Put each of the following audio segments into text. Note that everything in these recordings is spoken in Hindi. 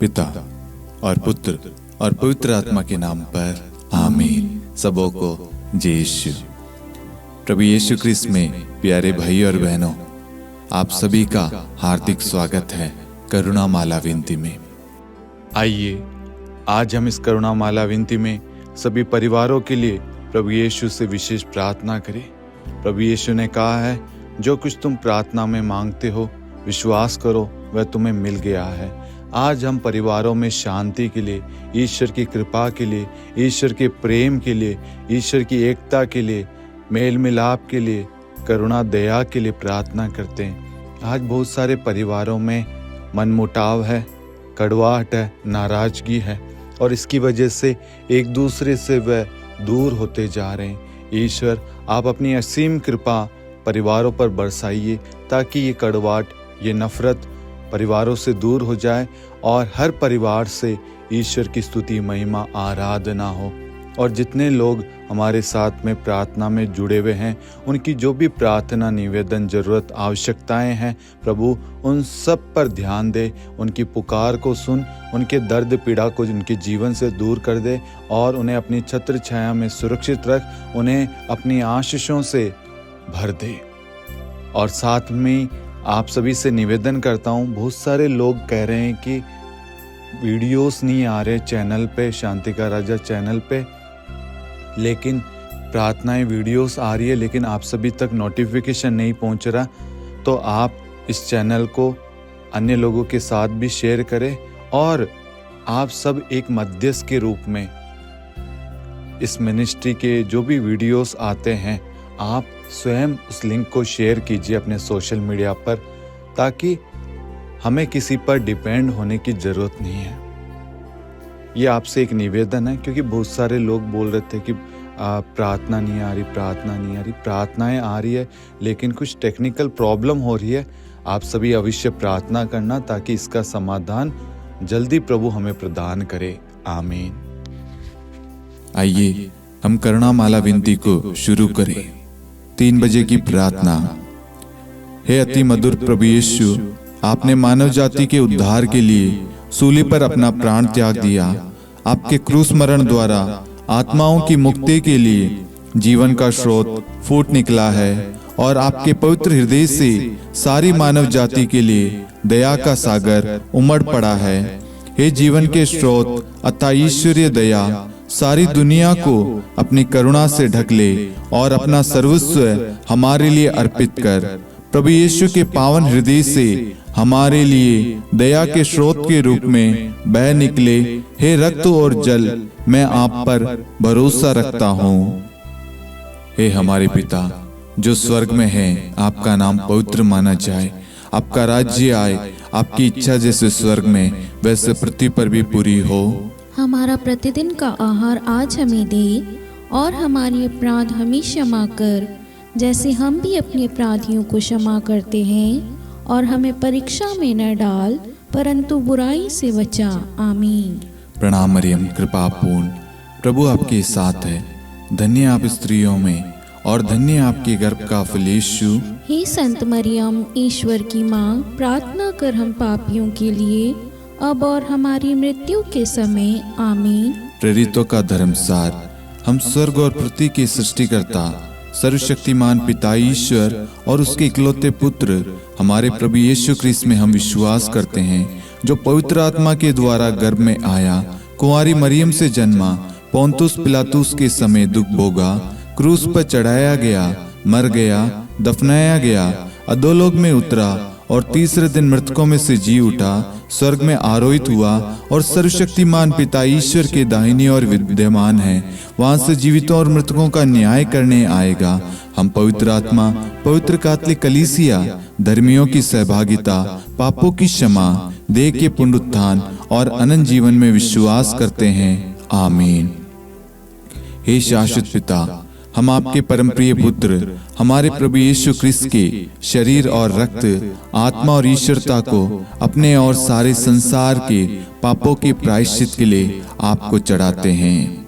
पिता और पुत्र और पवित्र आत्मा के नाम पर आमीन। सबों को जय यीशु। प्रभु यीशु क्रिस्त में प्यारे भाई और बहनों, आप सभी का हार्दिक स्वागत है करुणा माला विनती में। आइए आज हम इस करुणा माला विनती में सभी परिवारों के लिए प्रभु यीशु से विशेष प्रार्थना करें। प्रभु यीशु ने कहा है, जो कुछ तुम प्रार्थना में मांगते हो विश्वास करो वह तुम्हें मिल गया है। आज हम परिवारों में शांति के लिए, ईश्वर की कृपा के लिए, ईश्वर के प्रेम के लिए, ईश्वर की एकता के लिए, मेल मिलाप के लिए, करुणा दया के लिए प्रार्थना करते हैं। आज बहुत सारे परिवारों में मनमुटाव है, कड़वाहट है, नाराजगी है और इसकी वजह से एक दूसरे से वह दूर होते जा रहे हैं। ईश्वर आप अपनी असीम कृपा परिवारों पर बरसाइए ताकि ये कड़वाहट, ये नफरत परिवारों से दूर हो जाए और हर परिवार से ईश्वर की स्तुति, महिमा, आराधना हो। और जितने लोग हमारे साथ में प्रार्थना में जुड़े हुए हैं, उनकी जो भी प्रार्थना, निवेदन, जरूरत, आवश्यकताएं हैं, प्रभु उन सब पर ध्यान दे, उनकी पुकार को सुन, उनके दर्द पीड़ा को उनके जीवन से दूर कर दे और उन्हें अपनी छत्र छाया में सुरक्षित रख, उन्हें अपनी आशीषों से भर दे। और साथ में आप सभी से निवेदन करता हूँ, बहुत सारे लोग कह रहे हैं कि वीडियोस नहीं आ रहे चैनल पे, शांति का राजा चैनल पे, लेकिन प्रार्थनाएं वीडियोस आ रही है लेकिन आप सभी तक नोटिफिकेशन नहीं पहुंच रहा। तो आप इस चैनल को अन्य लोगों के साथ भी शेयर करें और आप सब एक मध्यस्थ के रूप में इस मिनिस्ट्री के जो भी वीडियोस आते हैं, आप स्वयं उस लिंक को शेयर कीजिए अपने सोशल मीडिया पर, ताकि हमें किसी पर डिपेंड होने की ज़रूरत नहीं है। ये आपसे एक निवेदन है, क्योंकि बहुत सारे लोग बोल रहे थे कि प्रार्थना नहीं आ रही, प्रार्थना नहीं आ रही। प्रार्थनाएं आ रही है लेकिन कुछ टेक्निकल प्रॉब्लम हो रही है। आप सभी अवश्य प्रार्थना करना ताकि इसका समाधान जल्दी प्रभु हमें प्रदान करे। आमीन। आइए हम करुणा माला विनती को शुरू करें। 3 बजे की प्रार्थना। हे अति मधुर प्रभु यीशु, आपने मानव जाति के उद्धार के लिए सूली पर अपना प्राण त्याग दिया। आपके क्रूस मरण द्वारा आत्माओं की मुक्ति के लिए जीवन का स्रोत फूट निकला है और आपके पवित्र हृदय से सारी मानव जाति के लिए दया का सागर उमड़ पड़ा है। हे जीवन के स्रोत अतः ईश्वरीय दया, सारी दुनिया को अपनी करुणा से ढक ले और अपना सर्वस्व हमारे लिए अर्पित कर। प्रभु यीशु के पावन हृदय से हमारे लिए दया के स्रोत के रूप में बह निकले। हे रक्त और जल, मैं आप पर भरोसा रखता हूँ। हे हमारे पिता जो स्वर्ग में है, आपका नाम पवित्र माना जाए, आपका राज्य आए, आपकी इच्छा जैसे स्वर्ग में वैसे पृथ्वी पर भी पूरी हो। हमारा प्रतिदिन का आहार आज हमें दे और हमारे अपराध हमें क्षमा कर, जैसे हम भी अपने अपराधियों को क्षमा करते हैं, और हमें परीक्षा में न डाल परंतु बुराई से बचा। आमीन। प्रणाम मरियम, कृपा पूर्ण, प्रभु आपके साथ है। धन्य आप स्त्रियों में और धन्य आपके गर्भ का फल यीशु। हे संत मरियम, ईश्वर की माँ, प्रार्थना कर हम पापियों के लिए अब और हमारी मृत्यु के समय। आमीन। प्रेरितों का धर्मसार। हम स्वर्ग और पृथ्वी के सृष्टिकर्ता सर्वशक्तिमान पिता ईश्वर और उसके इकलौते पुत्र हमारे प्रभु यीशु क्रिस्त में हम विश्वास करते हैं, जो पवित्र आत्मा के द्वारा गर्भ में आया, कुंवारी मरियम से जन्मा, पोंतुस पिलातुस के समय दुख भोगा, क्रूस पर चढ़ाया गया, मर गया, दफनाया गया, अधोलोक में उतरा और तीसरे दिन मृतकों में से जी उठा, स्वर्ग में आरोहित हुआ और सर्वशक्तिमान पिता ईश्वर के दाहिनी ओर विद्यमान है। वहां से जीवितों और मृतकों का न्याय करने आएगा। हम पवित्र आत्मा, पवित्र कैथोलिक कलीसिया, धर्मियों की सहभागिता, पापों की क्षमा, देह के पुनरुत्थान और अनंत जीवन में विश्वास करते हैं। आमीन। हे शाश्वत पिता, हम आपके परम प्रिय पुत्र हमारे प्रभु यीशु क्रिस्त के शरीर और रक्त, आत्मा और ईश्वरता को अपने और सारे संसार के पापों के प्रायश्चित के लिए आपको चढ़ाते हैं।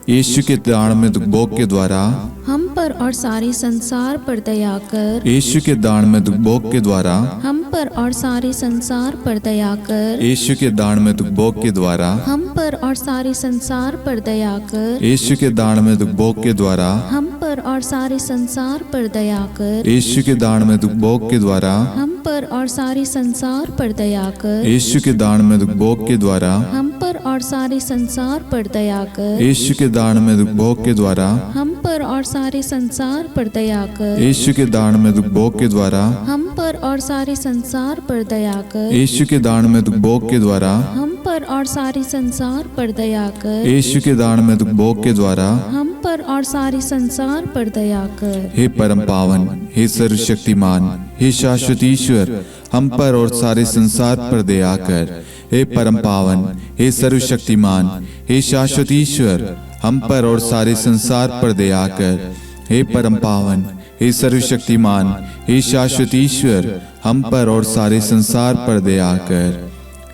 यीशु के दान में भोग के द्वारा हम पर और सारे संसार पर दया कर। यीशु के दान में दुख भोग के द्वारा हम पर और सारे संसार पर दया कर। यीशु के दान में दुख भोग के द्वारा हम पर और सारे संसार पर दया कर। यीशु के दान में दुख भोग के द्वारा हम पर और सारे संसार पर दया कर। यीशु के दान में दुख भोग के द्वारा हम पर और सारे संसार पर दया कर। यीशु के दान में दुख भोग के द्वारा हम पर और सारे संसार पर दया कर। यीशु के दान में दुख भोग के द्वारा हम पर और सारे संसार पर दया कर। यीशु के दान में दुख भोग के द्वारा हम पर और सारे संसार पर दया कर। यीशु के दान में दुख भोग के द्वारा हम पर और सारे संसार पर दया कर। यीशु के दान में दुख भोग के द्वारा हम पर और सारे संसार पर दया कर। हे परम पावन, हे सर्वशक्तिमान, हे शाश्वत ईश्वर, हम पर और सारे संसार पर दया कर। हे परम पावन, हे सर्वशक्तिमान, हे शाश्वत ईश्वर, हम पर और सारे संसार पर दया कर। हे परम पावन, हे सर्वशक्तिमान, हे शाश्वत ईश्वर, हम पर और सारे संसार पर दया कर।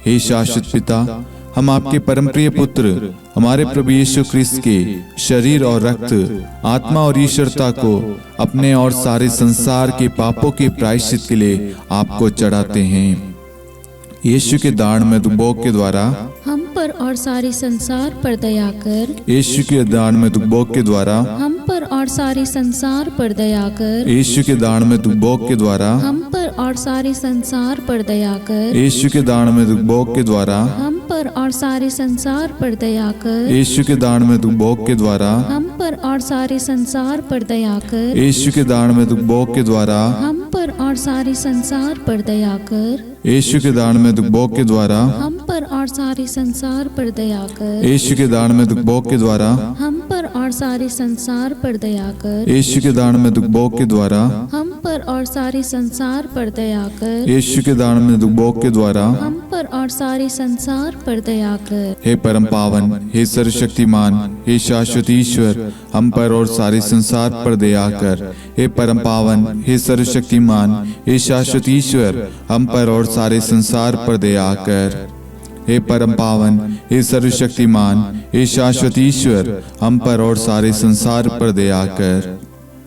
हे शाश्वत पिता, हम आपके परम प्रिय पुत्र हमारे प्रभु यीशु क्रिस्त के शरीर और रक्त, आत्मा और ईश्वरता को अपने और सारे संसार के पापों के प्रायश्चित के लिए आपको चढ़ाते हैं। यीशु के दान में दुख भोग के द्वारा हम पर और सारे संसार पर दया कर। यीशु के दान में दुख भोग के द्वारा हम पर और सारे संसार पर दया कर। यीशु के दान में दुख भोग के द्वारा हम पर और सारे संसार पर दया कर। यीशु के दान में दुख भोग के द्वारा हम पर और सारे संसार पर दया कर। यीशु के दान में दुख भोग के द्वारा हम पर और सारे संसार पर दया कर। यीशु के दान में दुख भोग के द्वारा हम पर और सारे संसार पर दया कर। यीशु के दान में दुख भोग के द्वारा हम पर और सारे संसार पर दया कर। यीशु के दान में दुख भोग के द्वारा हम पर और सारे संसार पर दया कर। यीशु के दान में दुख भोग के द्वारा हम पर और सारे संसार पर दया कर। यीशु के दान में दुख भोग के द्वारा हम पर और सारे संसार पर दया कर। हे परम पावन, हे सर्वशक्तिमान, हे शाश्वत ईश्वर, हम पर और सारे संसार पर दया कर। हे परम पावन, हे सर्वशक्तिमान, हे शाश्वत ईश्वर, हम पर और सारे संसार पर दया कर। हे परम पावन, हे सर्वशक्तिमान, हे शाश्वत ईश्वर, हम पर और सारे संसार पर दया कर।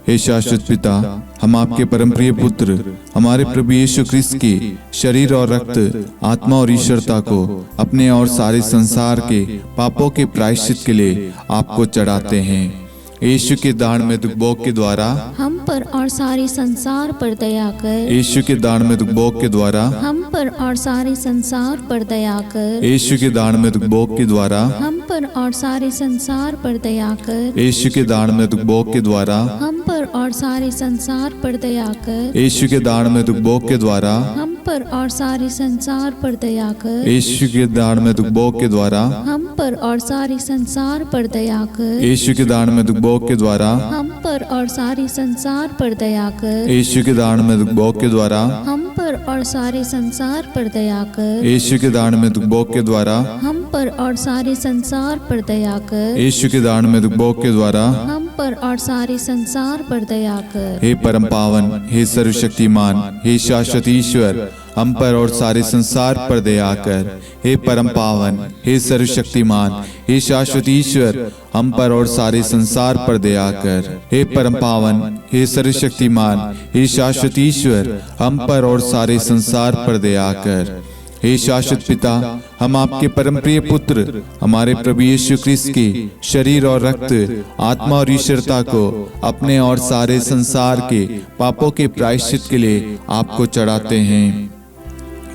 हे शाश्वत पिता, हम आपके परम प्रिय पुत्र हमारे प्रभु यीशु क्रिस्त के शरीर और रक्त, आत्मा और ईश्वरता को अपने और सारे संसार के पापों के प्रायश्चित के लिए आपको चढ़ाते हैं। यीशु के दान में दुख भोग के द्वारा हम पर और सारे संसार पर दया कर। यीशु के दान में दुख भोग के द्वारा हम पर और सारे संसार पर दया कर। यीशु के दान में दुख भोग के द्वारा हम पर और सारे संसार पर दया कर। यीशु के दान में दुख भोग के द्वारा हम पर और सारे संसार पर दया कर। यीशु के दान में दुख भोग के द्वारा हम पर और सारे संसार पर दया कर। यीशु के दान में दुख भोग के द्वारा हम पर और सारे संसार पर दया कर। यीशु के दान में दुख भोग के द्वारा हम पर और सारे संसार पर दया कर। यीशु के दान में दुख भोग के द्वारा हम पर और सारे संसार पर दया कर। यीशु के दान में दुख भोग के द्वारा हम पर और सारे संसार पर दया कर। यीशु के दान में दुख भोग के द्वारा हम पर और सारे संसार पर दया कर। हे परम पावन, हे सर्वशक्तिमान, हे शाश्वत ईश्वर, हम पर और सारे संसार पर दया कर। हे परम पावन, हे सर्वशक्तिमान, हे शाश्वत ईश्वर, हम पर और सारे संसार पर दया कर। हे परम पावन, हे सर्वशक्तिमान, हे शाश्वत ईश्वर, हम पर और सारे संसार पर दया कर। हे शाश्वत पिता, हम आपके परम प्रिय पुत्र हमारे प्रभु यीशु क्रिस्त के शरीर और रक्त, आत्मा और ईश्वरता को अपने और सारे संसार के पापों के प्रायश्चित के लिए आपको चढ़ाते हैं।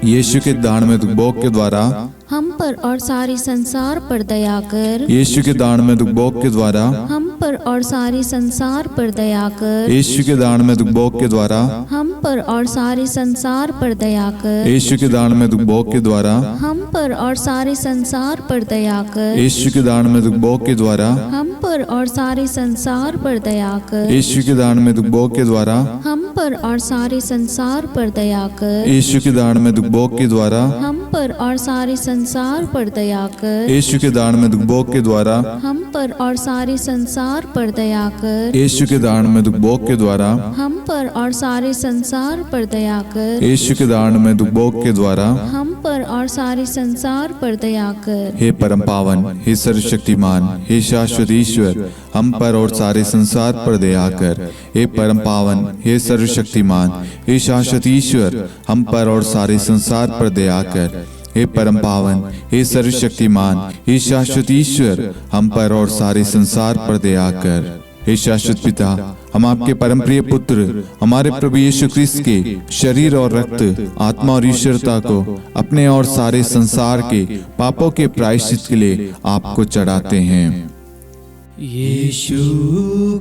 यीशु के दान में दुख भोग के द्वारा हम पर और सारे संसार पर दया कर। यीशु के दान में दुख भोग के द्वारा हम पर और सारे संसार पर दया कर। यीशु के दान में दुख भोग के द्वारा हम पर और सारे संसार पर दया कर। यीशु के दान में दुख भोग के द्वारा हम पर और सारे संसार पर दया कर। यीशु के दान में दुख भोग के द्वारा हम पर और सारे संसार पर दया कर। यीशु के दान में दुख भोग के द्वारा हम पर और सारे संसार पर दया कर। यीशु के दान में दुख भोग के द्वारा हम पर और सारे संसार पर दया कर। यीशु के दान में दुखभोग के द्वारा हम पर और सारे संसार पर दया कर। यीशु के दान में दुखभोग के द्वारा हम पर और सारे संसार पर दया कर। यीशु के दान में दुखभोग के द्वारा हम पर और सारे संसार पर दया कर। हे परम पावन, हे सर्वशक्तिमान, हे शाश्वत ईश्वर, हम पर और सारे संसार पर दया कर। हे परम पावन, हे सर्वशक्तिमान, हे शाश्वत ईश्वर, हम पर और सारे संसार पर दया कर। हे परम पावन, हे सर्वशक्तिमान, हे शाश्वत ईश्वर, हम पर और सारे संसार पर दया कर। हे शाश्वत पिता, हम आपके परम प्रिय पुत्र हमारे प्रभु यीशु ख्रिस्त के शरीर और रक्त, आत्मा और ईश्वरता को अपने और सारे संसार के पापों के प्रायश्चित के लिए आपको चढ़ाते हैं। यीशु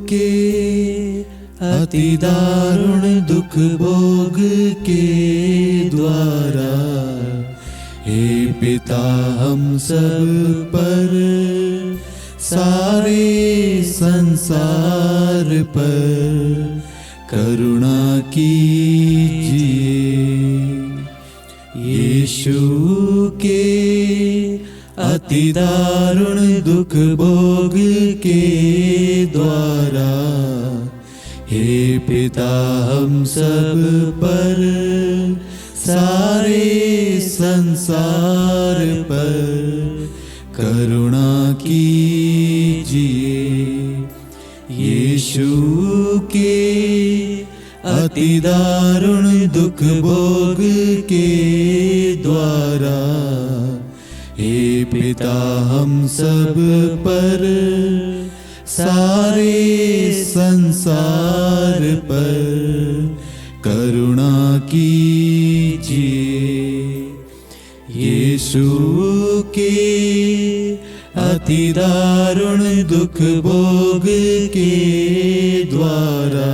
के अति दारुण दुख भोग के द्वारा हे पिता हम सब पर, सारे संसार पर करुणा कीजिए। यीशु के अति दारुण दुख भोग के द्वारा हे पिता हम सब पर, सारे संसार पर करुणा कीजिए। यीशु के अति दारुण दुख भोग के द्वारा हे पिता हम सब पर, सारे संसार पर करुणा कीजिए। यीशु के अति दारुण दुख भोग के द्वारा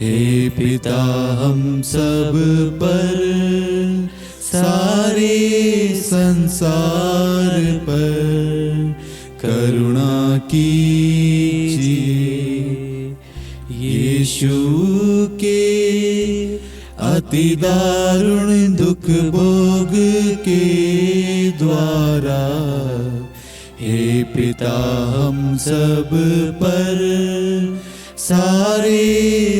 हे पिता हम सब पर, सारे संसार पर करुणा कीजिए। यीशु के अति दारुण दुख भोग के द्वारा हे पिता हम सब पर, सारे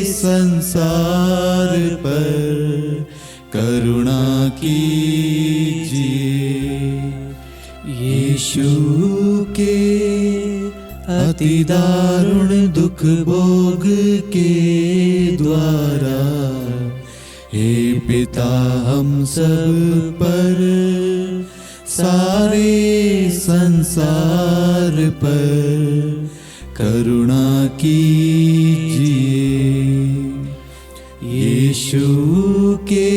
संसार पर करुणा कीजिए। यीशु के अति दारुण दुख भोग के द्वारा हे पिता हम सब पर, सारे संसार पर करुणा कीजिए। यीशु के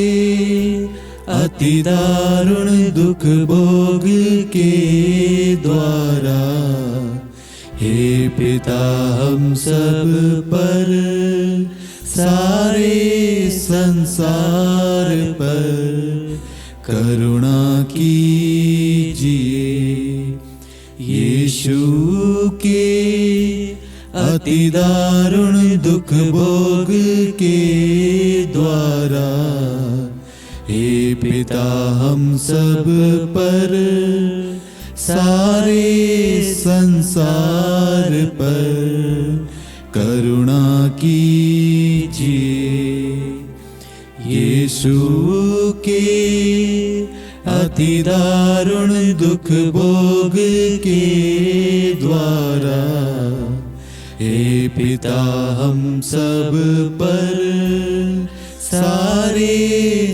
अति दारुण दुख भोग के द्वारा हे पिता हम सब पर, सारे संसार पर करुणा कीजिए। यीशु के अति दारुण दुख भोग के द्वारा हे पिता हम सब पर, सारे संसार पर करुणा कीजिए। यीशु के अति दारुण दुख भोग के द्वारा हे पिता हम सब पर, सारे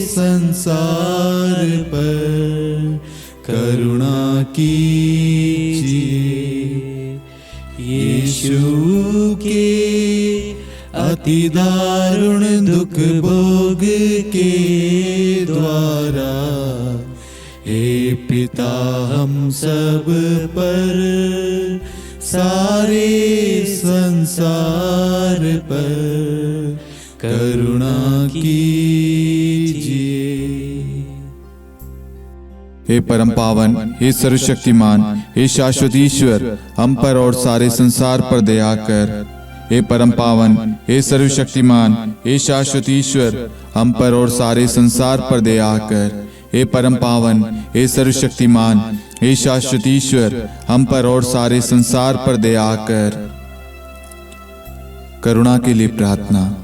संसार पर करुणा कीजिए। यीशु के अति दारुण दुख भोग के द्वारा हे पिता हम सब पर, सारे संसार पर करुणा कीजिए। हे परम पावन, हे सर्वशक्तिमान, हे शाश्वत ईश्वर, हम पर और सारे संसार पर दया कर। हे परम पावन, हे सर्वशक्तिमान, हे शाश्वत ईश्वर, हम पर और सारे संसार पर दया कर। हे परम पावन, हे सर्वशक्तिमान, हे शाश्वत ईश्वर, हम पर और सारे संसार पर दया कर। करुणा के लिए प्रार्थना।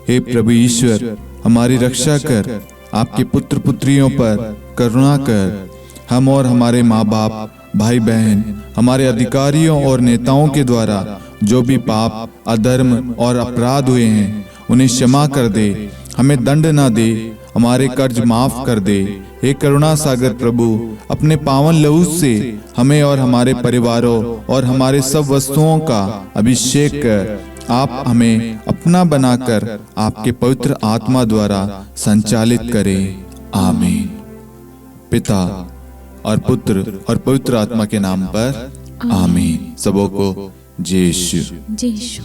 हे प्रभु ईश्वर, हमारी रक्षा कर, आपके पुत्र पुत्रियों पर करुणा कर। हम और हमारे माँ बाप, भाई बहन, हमारे अधिकारियों और नेताओं के द्वारा जो भी पाप, अधर्म और अपराध हुए हैं उन्हें क्षमा कर दे, हमें दंड ना दे, हमारे कर्ज माफ कर दे। हे करुणा सागर प्रभु, अपने पावन लहू से हमें और हमारे परिवारों और हमारे सब वस्तुओं का अभिषेक कर। आप हमें अपना बनाकर आपके पवित्र आत्मा द्वारा संचालित करें। आमीन। पिता और पुत्र और पवित्र आत्मा के नाम पर आमीन। सबों को जय यीशु। जय यीशु।